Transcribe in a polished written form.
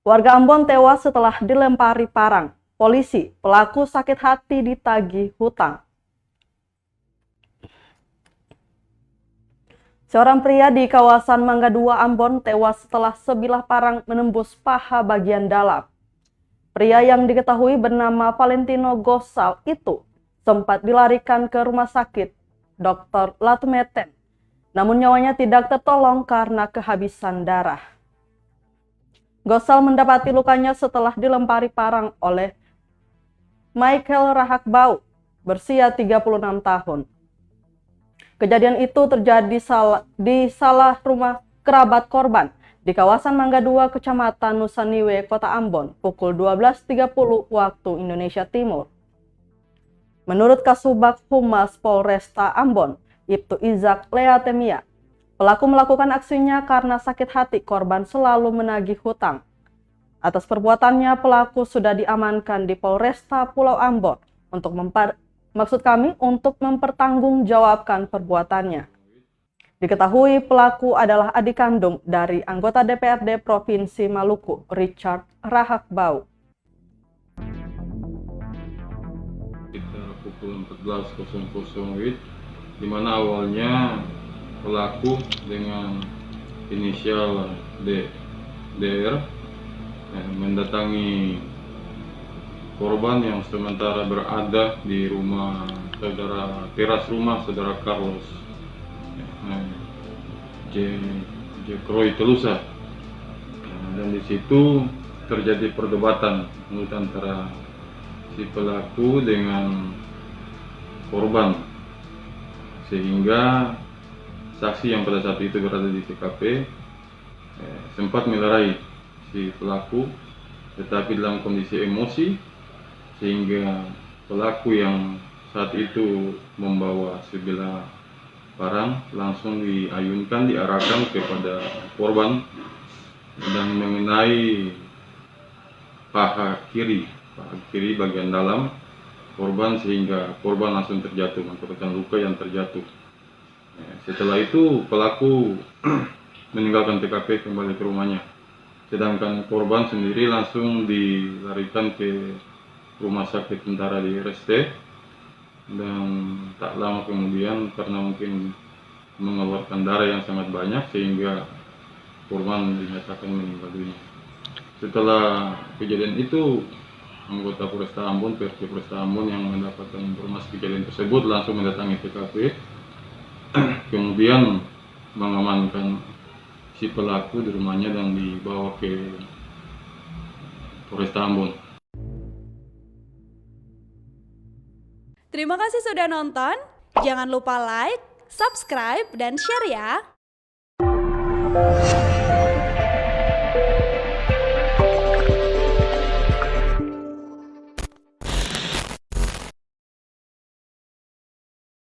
Warga Ambon tewas setelah dilempari parang. Polisi, pelaku sakit hati ditagih hutang. Seorang pria di kawasan Mangga 2 Ambon tewas setelah sebilah parang menembus paha bagian dalam. Pria yang diketahui bernama Valentino Gosal itu sempat dilarikan ke rumah sakit Dr. Latumeten. Namun nyawanya tidak tertolong karena kehabisan darah. Gosal mendapati lukanya setelah dilempari parang oleh Michael Rahakbau, berusia 36 tahun. Kejadian itu terjadi di salah rumah kerabat korban di kawasan Mangga 2, Kecamatan Nusaniwe, Kota Ambon, pukul 12.30 waktu Indonesia Timur. Menurut Kasubag Humas Polresta Ambon, Ibtu Izak Leatemia, pelaku melakukan aksinya karena sakit hati korban selalu menagih hutang. Atas perbuatannya, pelaku sudah diamankan di Polresta Pulau Ambon untuk mempertanggungjawabkan perbuatannya. Diketahui pelaku adalah adik kandung dari anggota DPRD Provinsi Maluku, Richard Rahakbau. Kita pukul 14.00 WIB, di mana awalnya pelaku dengan inisial DR mendatangi korban yang sementara berada di rumah teras rumah saudara Carlos Kroy Telusa, dan di situ terjadi perdebatan mulut antara si pelaku dengan korban, sehingga saksi yang pada saat itu berada di TKP sempat melerai si pelaku, tetapi dalam kondisi emosi, sehingga pelaku yang saat itu membawa sebilah parang langsung diarahkan kepada korban dan mengenai paha kiri bagian dalam korban, sehingga korban langsung terjatuh, mendapatkan luka yang terjatuh. Setelah itu pelaku meninggalkan TKP, kembali ke rumahnya. Sedangkan korban sendiri langsung dilarikan ke rumah sakit tentara di RST, dan tak lama kemudian karena mungkin mengeluarkan darah yang sangat banyak sehingga korban dinyatakan meninggal dunia. Setelah kejadian itu, anggota Polresta Ambon, PRT Polresta Ambon yang mendapatkan informasi kejadian tersebut langsung mendatangi TKP, kemudian mengamankan si pelaku di rumahnya dan dibawa ke Polresta Ambon. Terima kasih sudah nonton. Jangan lupa like, subscribe, dan share ya.